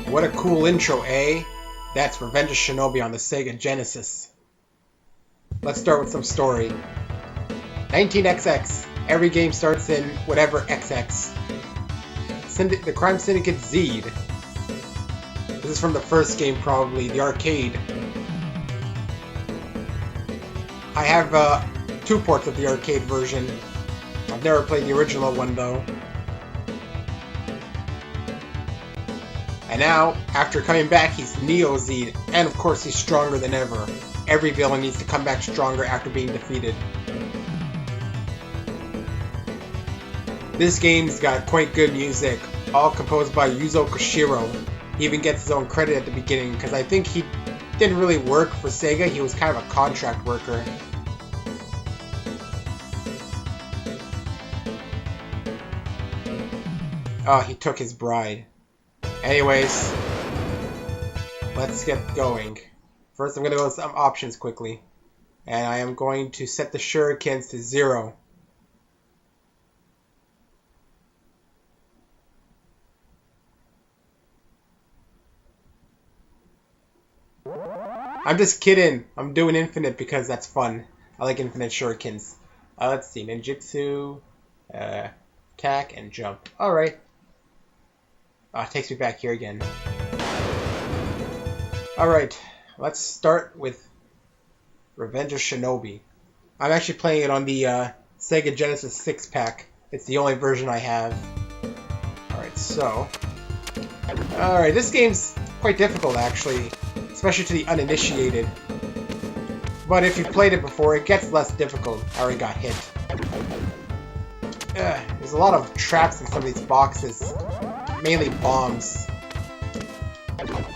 What a cool intro, eh? That's Revenge of Shinobi on the Sega Genesis. Let's start with some story. 19XX. Every game starts in whatever XX. The Crime Syndicate Z'd. This is from the first game, probably, the arcade. I have two ports of the arcade version. I've never played the original one, though. And now, after coming back, he's Neo Z'd, and of course he's stronger than ever. Every villain needs to come back stronger after being defeated. This game's got quite good music, all composed by Yuzo Koshiro. He even gets his own credit at the beginning, because I think he didn't really work for Sega, he was kind of a contract worker. Oh, he took his bride. Anyways, let's get going. First I'm going to go with some options quickly. And I am going to set the shurikens to 0. I'm just kidding. I'm doing infinite because that's fun. I like infinite shurikens. Let's see. Ninjutsu, attack, and jump. Alright. It takes me back here again. Alright. Let's start with Revenge of Shinobi. I'm actually playing it on the Sega Genesis 6-pack. It's the only version I have. Alright, so... Alright, this game's quite difficult, actually. Especially to the uninitiated. But if you've played it before, it gets less difficult. I already got hit. There's a lot of traps in some of these boxes. Mainly bombs.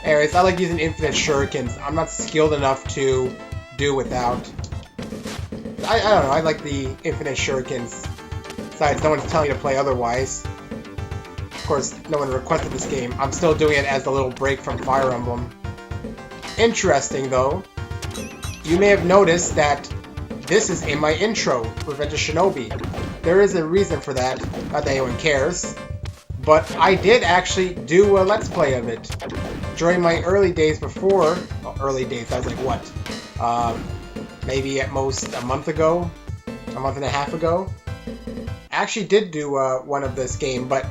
Anyways, I like using infinite shurikens. I'm not skilled enough to do without. I don't know, I like the infinite shurikens. Besides, no one's telling me to play otherwise. Of course, no one requested this game. I'm still doing it as a little break from Fire Emblem. Interesting, though. You may have noticed that this is in my intro, Revenge of Shinobi. There is a reason for that. Not that anyone cares. But I did actually do a Let's Play of it. During my early days before... Well, early days, I was like, what? Maybe at most a month ago? A month and a half ago? I actually did do one of this game, but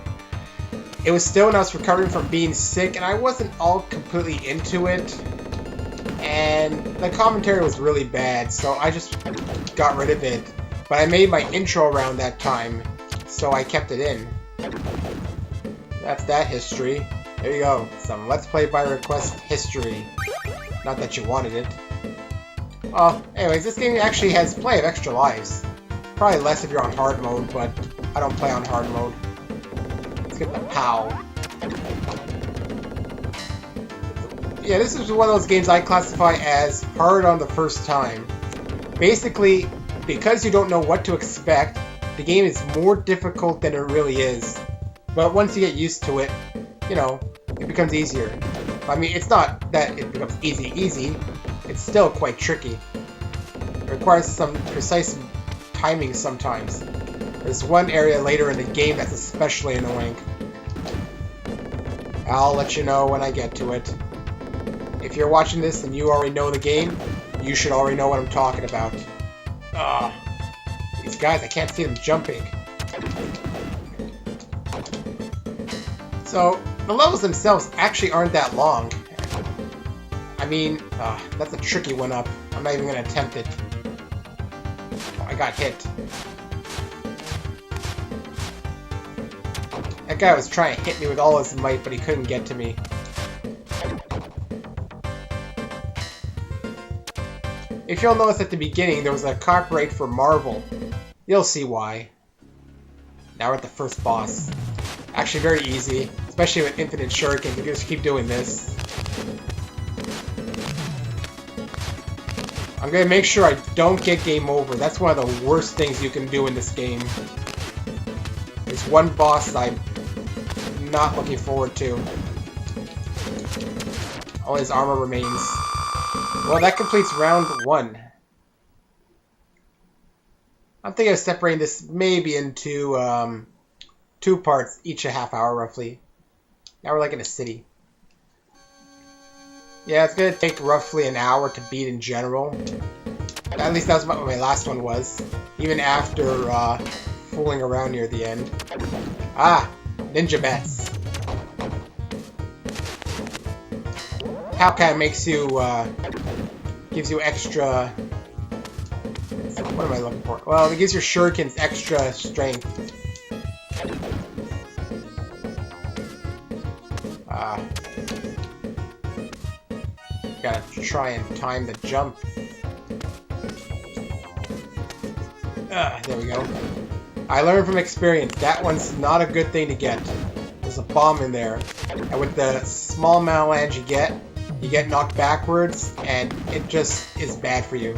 it was still when I was recovering from being sick, and I wasn't all completely into it. And the commentary was really bad, so I just got rid of it. But I made my intro around that time, so I kept it in. That's that history. There you go. Some Let's Play by Request history. Not that you wanted it. Oh, anyways, this game actually has plenty of extra lives. Probably less if you're on hard mode, but I don't play on hard mode. Let's get the POW. Yeah, this is one of those games I classify as hard on the first time. Basically, because you don't know what to expect, the game is more difficult than it really is. But once you get used to it, you know, it becomes easier. I mean, it's not that it becomes easy. It's still quite tricky. It requires some precise timing sometimes. There's one area later in the game that's especially annoying. I'll let you know when I get to it. If you're watching this and you already know the game, you should already know what I'm talking about. These guys, I can't see them jumping. So, the levels themselves actually aren't that long. I mean, that's a tricky one up. I'm not even going to attempt it. Oh, I got hit. That guy was trying to hit me with all his might, but he couldn't get to me. If you'll notice at the beginning, there was a copyright for Marvel. You'll see why. Now we're at the first boss. Actually very easy, especially with infinite shurikens. You can just keep doing this. I'm gonna make sure I don't get game over. That's one of the worst things you can do in this game. There's one boss I'm not looking forward to. All his armor remains. Well, that completes round 1. I'm thinking of separating this maybe into 2 parts, each a half hour roughly. Now we're like in a city. Yeah, it's gonna take roughly an hour to beat in general. At least that's what my last one was. Even after fooling around near the end. Ah! Ninja bats. How kind of makes you, gives you extra... What am I looking for? Well, it gives your shurikens extra strength. Gotta try and time the jump. There we go. I learned from experience, that one's not a good thing to get. There's a bomb in there. And with the small amount of land you get knocked backwards, and it just is bad for you.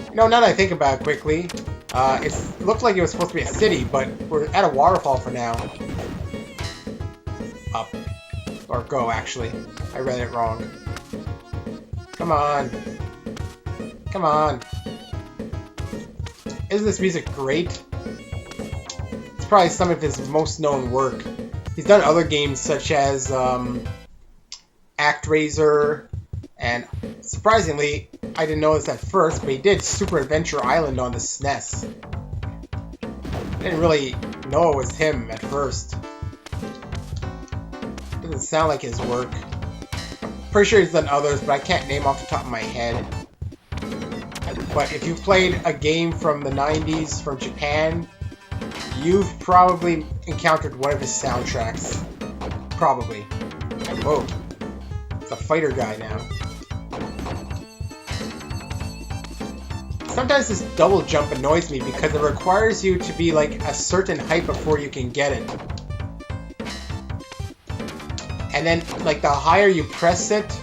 You know, now that I think about it quickly, it looked like it was supposed to be a city, but we're at a waterfall for now. Up. Or go, actually. I read it wrong. Come on. Come on. Isn't this music great? It's probably some of his most known work. He's done other games such as ActRaiser, and surprisingly, I didn't know this at first, but he did Super Adventure Island on the SNES. I didn't really know it was him at first. Doesn't sound like his work. Pretty sure he's done others, but I can't name off the top of my head. But if you've played a game from the 90s from Japan, you've probably encountered one of his soundtracks. Probably. Whoa. It's a fighter guy now. Sometimes this double jump annoys me because it requires you to be like a certain height before you can get it. And then, like, the higher you press it,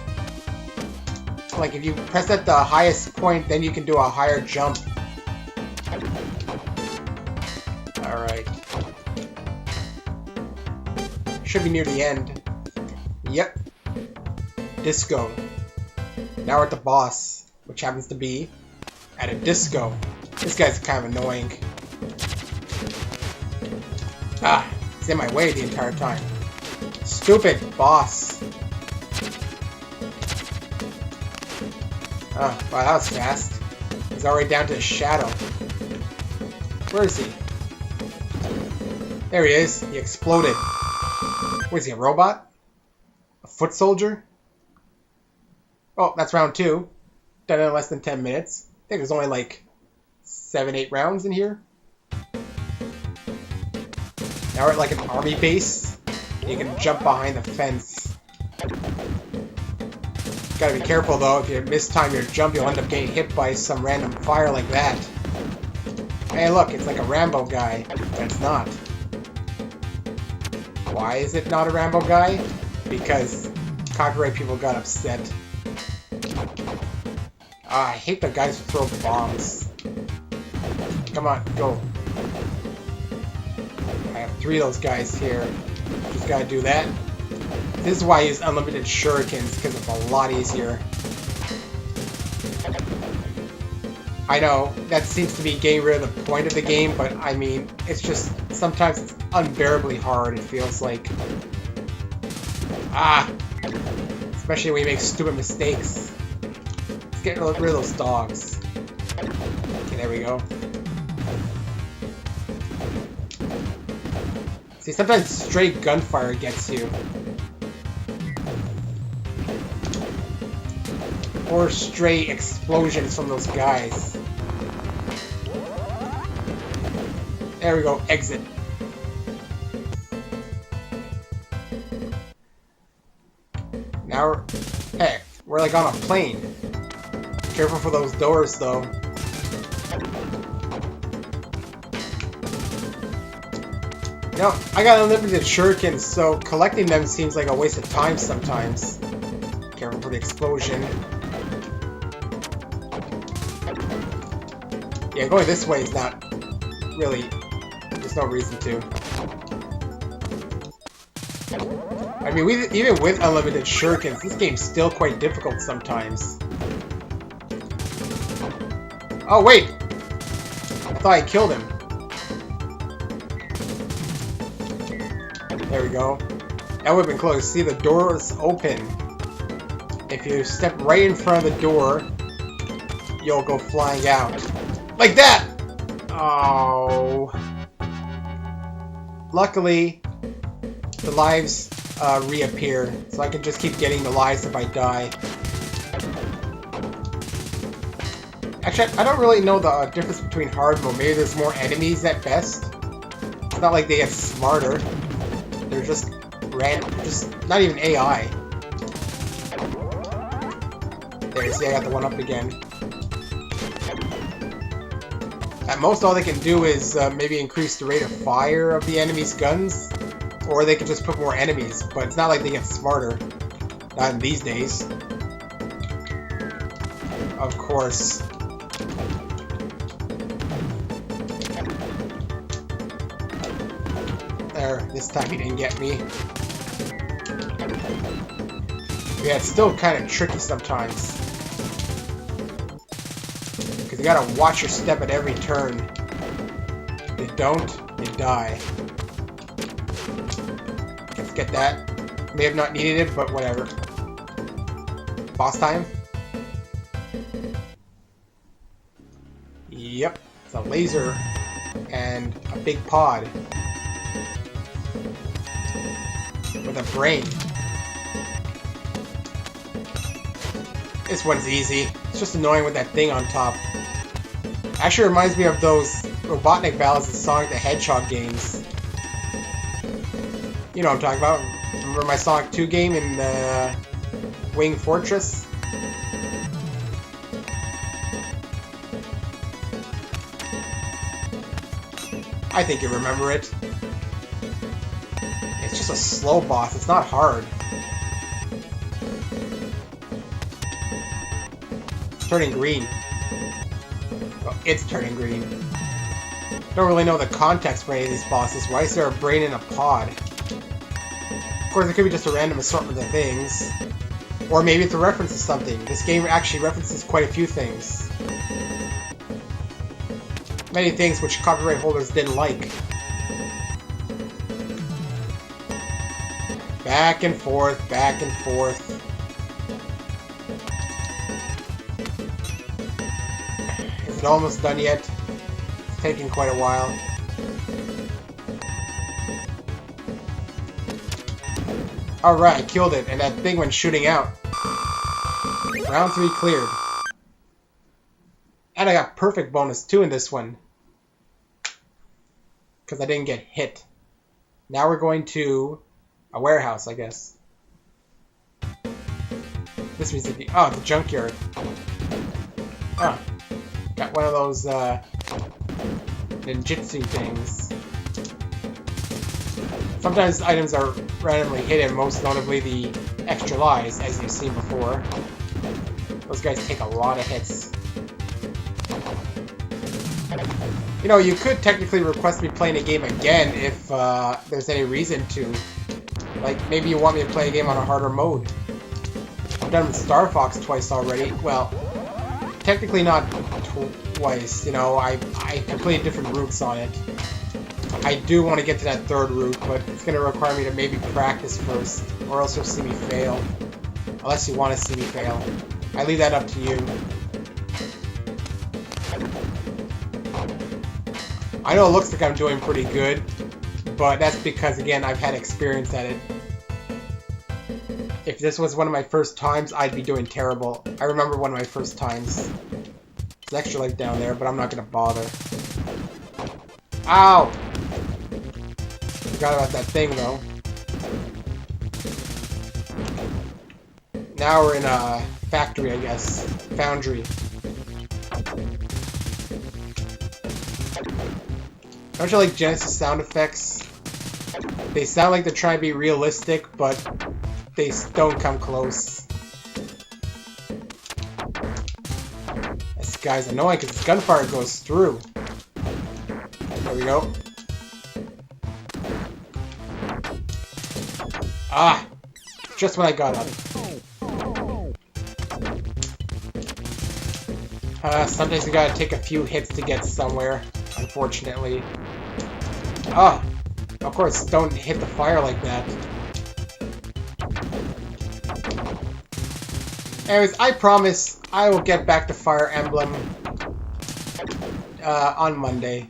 like, if you press at the highest point, then you can do a higher jump. Alright. Should be near the end. Yep. Disco. Now we're at the boss, which happens to be at a disco. This guy's kind of annoying. Ah, he's in my way the entire time. Stupid boss. Oh, wow, that was fast. He's already down to a shadow. Where is he? There he is. He exploded. What is he, a robot? A foot soldier? Oh, that's round 2. Done in less than 10 minutes. I think there's only like 7-8 rounds in here. Now we're at like an army base. You can jump behind the fence. Gotta be careful though, if you mistime your jump, you'll end up getting hit by some random fire like that. Hey look, it's like a Rambo guy, but it's not. Why is it not a Rambo guy? Because copyright people got upset. Ah, I hate the guys who throw bombs. Come on, go. I have 3 of those guys here. Just gotta do that. This is why I use unlimited shurikens, because it's a lot easier. I know, that seems to be getting rid of the point of the game, but I mean, it's just, sometimes it's unbearably hard, it feels like. Ah! Especially when you make stupid mistakes. Let's get rid of those dogs. Okay, there we go. See, sometimes straight gunfire gets you. Or stray explosions from those guys. There we go, exit. Now we're like on a plane. Careful for those doors though. You know, I got unlimited shurikens, so collecting them seems like a waste of time sometimes. Careful for the explosion. Yeah, going this way is not really... There's no reason to. I mean, even with unlimited shurikens, this game's still quite difficult sometimes. Oh, wait! I thought I killed him. There we go. That would have been close. See, the door is open. if you step right in front of the door, you'll go flying out. Like that! Oh. Luckily, the lives reappear, so I can just keep getting the lives if I die. Actually, I don't really know the difference between hard mode. Maybe there's more enemies at best. It's not like they get smarter. They're just random, just not even AI. There, see, I got the one up again. At most, all they can do is maybe increase the rate of fire of the enemy's guns, or they can just put more enemies, but it's not like they get smarter. Not in these days. Of course. There, this time he didn't get me. Yeah, it's still kind of tricky sometimes. Because you gotta watch your step at every turn. If you don't, you die. Let's get that. May have not needed it, but whatever. Boss time? Yep, it's a laser and a big pod. With a brain. This one's easy. It's just annoying with that thing on top. Actually reminds me of those Robotnik battles in Sonic the Hedgehog games. You know what I'm talking about. Remember my Sonic 2 game in Wing Fortress? I think you remember it. It's just a slow boss. It's not hard. It's turning green. Well, it's turning green. Don't really know the context for any of these bosses. Why is there a brain in a pod? Of course, it could be just a random assortment of things. Or maybe it's a reference to something. This game actually references quite a few things. Many things which copyright holders didn't like. Back and forth, back and forth. Is it almost done yet? It's taking quite a while. Alright, I killed it, and that thing went shooting out. Round 3 cleared. And I got perfect bonus 2 in this one. Because I didn't get hit. Now we're going to a warehouse, I guess. This means the the junkyard. Oh, got one of those ninjutsu things. Sometimes items are randomly hidden, most notably the extra lives, as you've seen before. Those guys take a lot of hits. You know, you could technically request me playing a game again if there's any reason to. Like, maybe you want me to play a game on a harder mode. I've done with Star Fox twice already. Well, technically not twice, you know, I completed different routes on it. I do want to get to that third route, but it's going to require me to maybe practice first, or else you'll see me fail. Unless you want to see me fail. I leave that up to you. I know it looks like I'm doing pretty good, but that's because, again, I've had experience at it. If this was one of my first times, I'd be doing terrible. I remember one of my first times. There's extra life down there, but I'm not going to bother. Ow! Forgot about that thing, though. Now we're in a factory, I guess. Foundry. Don't you like Genesis sound effects? They sound like they're trying to be realistic, but they don't come close. This guy's annoying because his gunfire goes through. There we go. Ah! Just when I got up. Sometimes you gotta take a few hits to get somewhere, unfortunately. Ah! Of course, don't hit the fire like that. Anyways, I promise I will get back to Fire Emblem on Monday.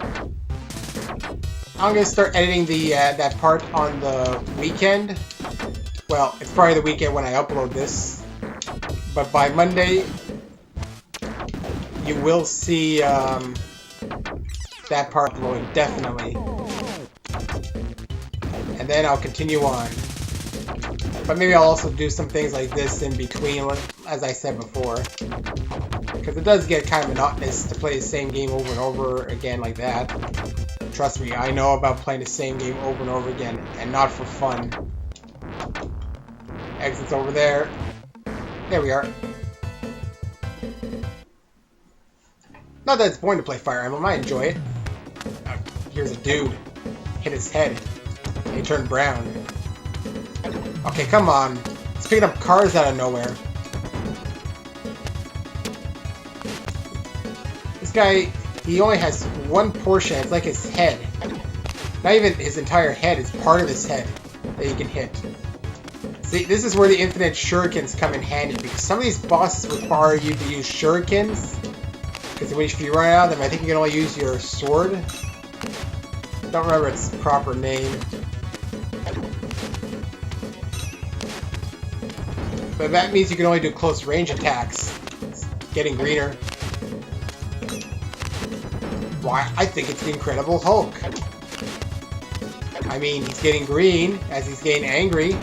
I'm gonna start editing the that part on the weekend. Well, it's probably the weekend when I upload this, but by Monday you will see that part uploaded, definitely. And then I'll continue on. But maybe I'll also do some things like this in between, as I said before. Because it does get kind of monotonous to play the same game over and over again like that. Trust me, I know about playing the same game over and over again, and not for fun. Exit's over there. There we are. Not that it's boring to play Fire Emblem, I enjoy it. Here's a dude. Hit his head. And he turned brown. Okay, come on. He's picking up cars out of nowhere. This guy, he only has one portion. It's like his head. Not even his entire head. It's part of his head that he can hit. See, this is where the infinite shurikens come in handy, because some of these bosses require you to use shurikens. Because if you run out of them, I think you can only use your sword. Don't remember its proper name. But that means you can only do close range attacks. It's getting greener. Why? I think it's the Incredible Hulk. I mean, he's getting green as he's getting angry.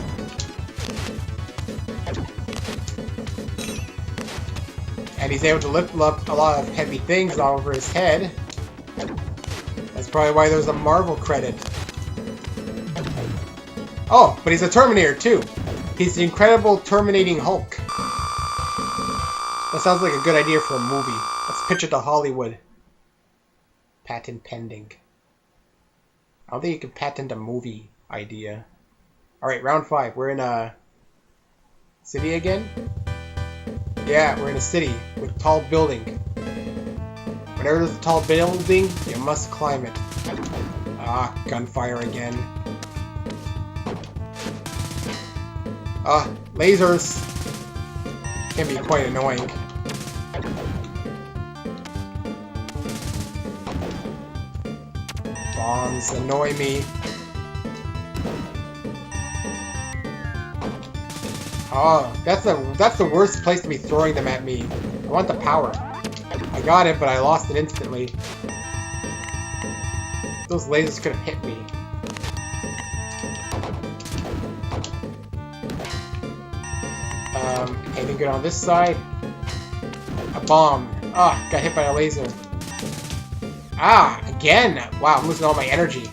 And he's able to lift up a lot of heavy things all over his head. That's probably why there's a Marvel credit. Oh, but he's a Terminator too. He's the Incredible Terminating Hulk. That sounds like a good idea for a movie. Let's pitch it to Hollywood. Patent pending. I don't think you can patent a movie idea. Alright, round 5. We're in a city again? Yeah, we're in a city with a tall building. Whenever there's a tall building, you must climb it. Ah, gunfire again. Lasers can be quite annoying. Bombs annoy me. Oh, that's the worst place to be throwing them at me. I want the power. I got it, but I lost it instantly. Those lasers could have hit me. Anything good on this side? A bomb. Ah, got hit by a laser. Ah, again! Wow, I'm losing all my energy.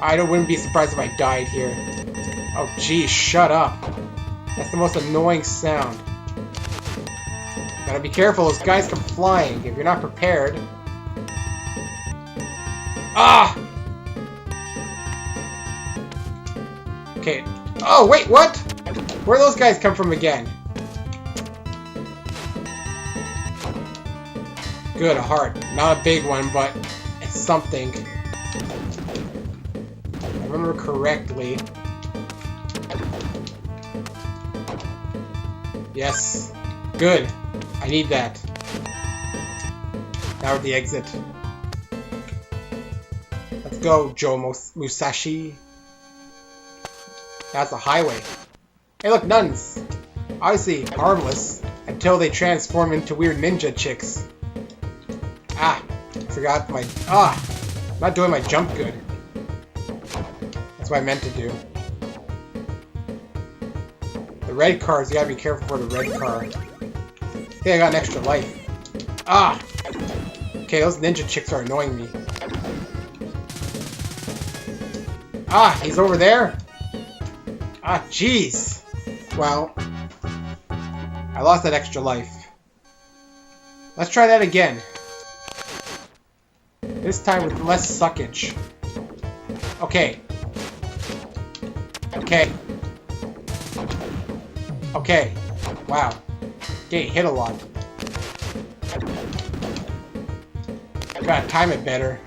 I wouldn't be surprised if I died here. Oh, geez, shut up. That's the most annoying sound. Gotta be careful, those guys come flying if you're not prepared. Ah! Okay. Oh, wait, what? Where do those guys come from again? Good, a heart. Not a big one, but it's something. If I remember correctly. Yes. Good. I need that. Now we're at the exit. Let's go, Joe Musashi. That's a highway. Hey, look, nuns. Obviously harmless until they transform into weird ninja chicks. Ah, forgot my... Ah, I'm not doing my jump good. That's what I meant to do. The red cars, you gotta be careful for the red car. Okay, I got an extra life. Ah! Okay, those ninja chicks are annoying me. Ah, he's over there? Ah, jeez. Well, I lost that extra life. Let's try that again. This time with less suckage. Okay. Okay. Okay. Wow. Getting hit a lot. Gotta time it better.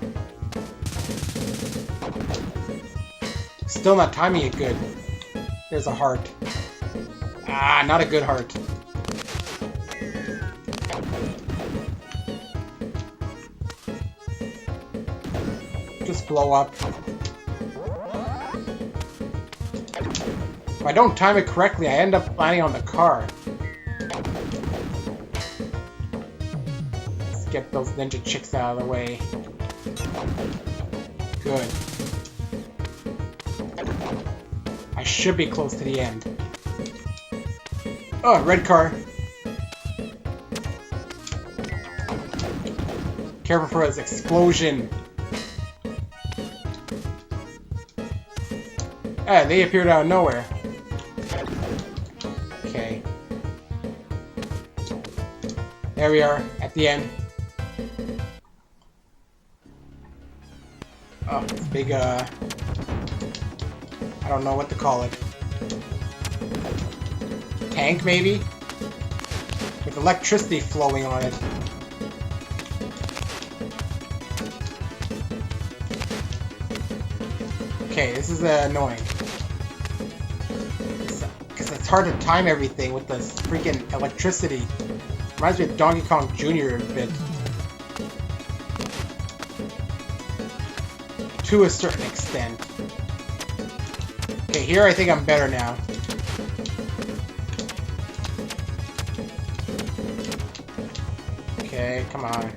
still not timing it good. There's a heart. Ah, not a good heart. Just blow up. If I don't time it correctly, I end up landing on the car. Let's get those ninja chicks out of the way. Good. I should be close to the end. Oh, red car. Careful for his explosion. Ah, they appeared out of nowhere. Okay. There we are, at the end. Oh, this big, I don't know what to call it. Tank, maybe? With electricity flowing on it. Okay, this is annoying. Because it's hard to time everything with the freaking electricity. Reminds me of Donkey Kong Jr. a bit. To a certain extent. Okay, here I think I'm better now. Okay, come on.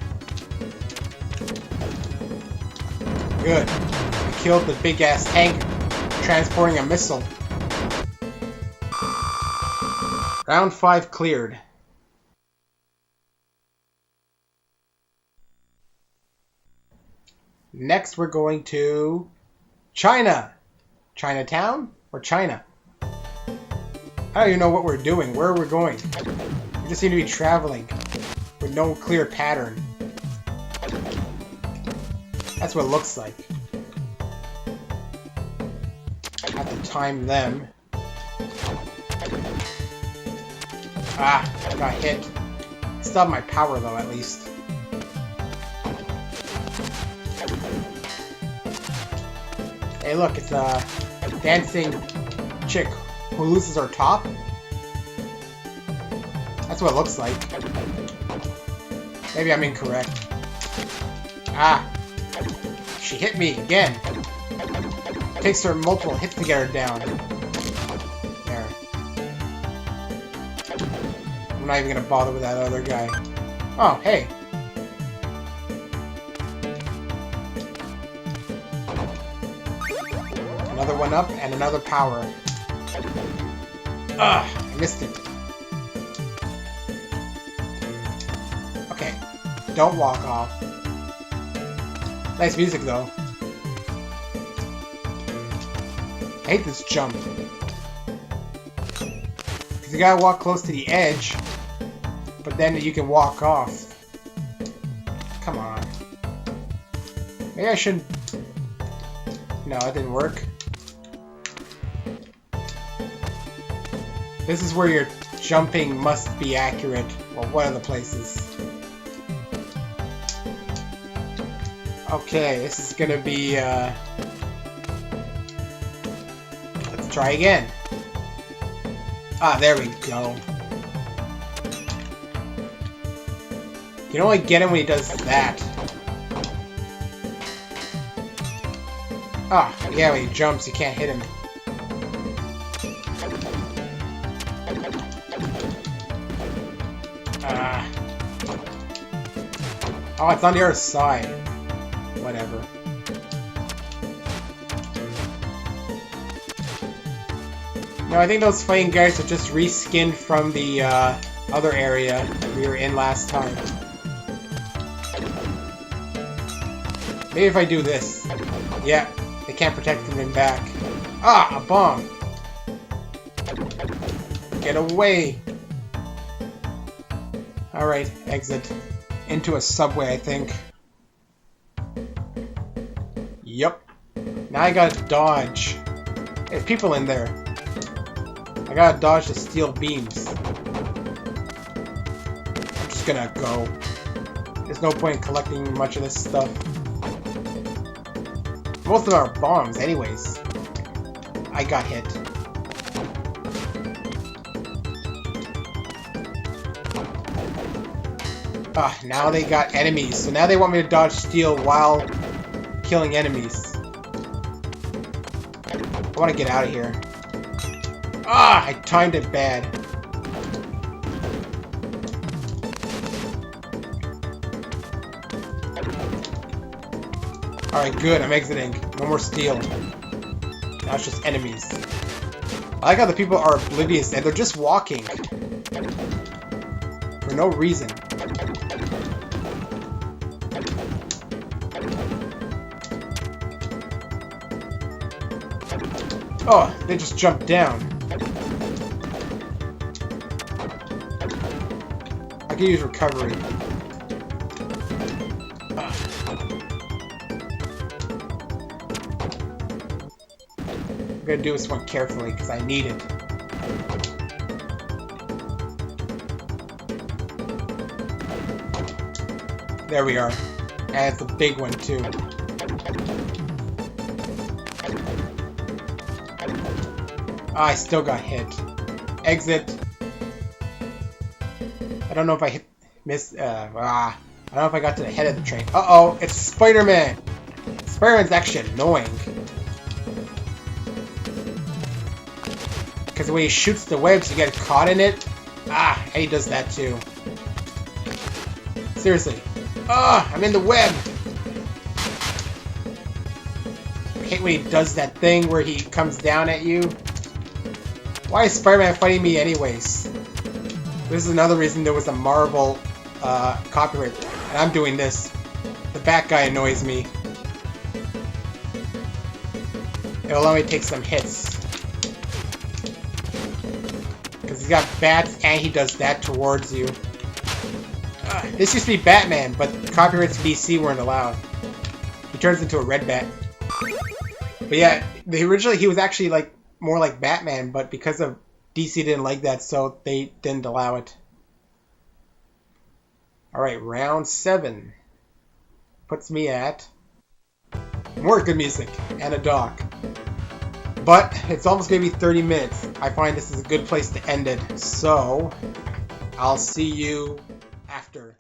Good. I killed the big-ass tank transporting a missile. Round 5 cleared. Next we're going to China. Chinatown or China? I don't even know what we're doing. Where are we going? We just seem to be traveling with no clear pattern. That's what it looks like. I have to time them. Ah, I got hit. I still have my power though, at least. Hey look, it's a dancing chick who loses her top. That's what it looks like. Maybe I'm incorrect. Ah! She hit me again. It takes her multiple hits to get her down. There. I'm not even gonna bother with that other guy. Oh, hey. Another one up and another power. Ugh, I missed it. Okay, don't walk off. Nice music though. I hate this jump. Because you gotta walk close to the edge, but then you can walk off. Come on. Maybe I shouldn't... No, it didn't work. This is where your jumping must be accurate. Well, one of the places. Okay, this is gonna be, let's try again. Ah, there we go. You can only get him when he does that. Ah, yeah, when he jumps, you can't hit him. Oh, it's on the other side. Whatever. No, I think those fighting guys are just reskinned from the other area we were in last time. Maybe if I do this. Yeah, they can't protect from him back. Ah, a bomb! Get away! Alright, exit. Into a subway, I think. Yup. Now I gotta dodge. There's people in there. I gotta dodge the steel beams. I'm just gonna go. There's no point in collecting much of this stuff. Most of them are bombs, anyways. I got hit. Now they got enemies. So now they want me to dodge steel while killing enemies. I want to get out of here. I timed it bad. Alright, good. I'm exiting. No more steel. Now it's just enemies. I like how the people are oblivious and they're just walking. For no reason. Oh, they just jumped down. I can use recovery. I'm gonna do this one carefully because I need it. There we are. And it's a big one too. I still got hit. Exit. I don't know if I missed. I don't know if I got to the head of the train. Uh-oh, it's Spider-Man. Spider-Man's actually annoying. Because when he shoots the webs, you get caught in it. He does that too. Seriously. I'm in the web. I hate when he does that thing where he comes down at you. Why is Spider-Man fighting me anyways? This is another reason there was a Marvel copyright. And I'm doing this. The bat guy annoys me. It'll allow me to take some hits. Because he's got bats and he does that towards you. This used to be Batman, but copyrights DC weren't allowed. He turns into a red bat. But yeah, originally he was actually like more like Batman, but because of DC didn't like that, so they didn't allow it. Alright, round 7. Puts me at more good music and a dock. But it's almost going to be 30 minutes. I find this is a good place to end it. So, I'll see you after.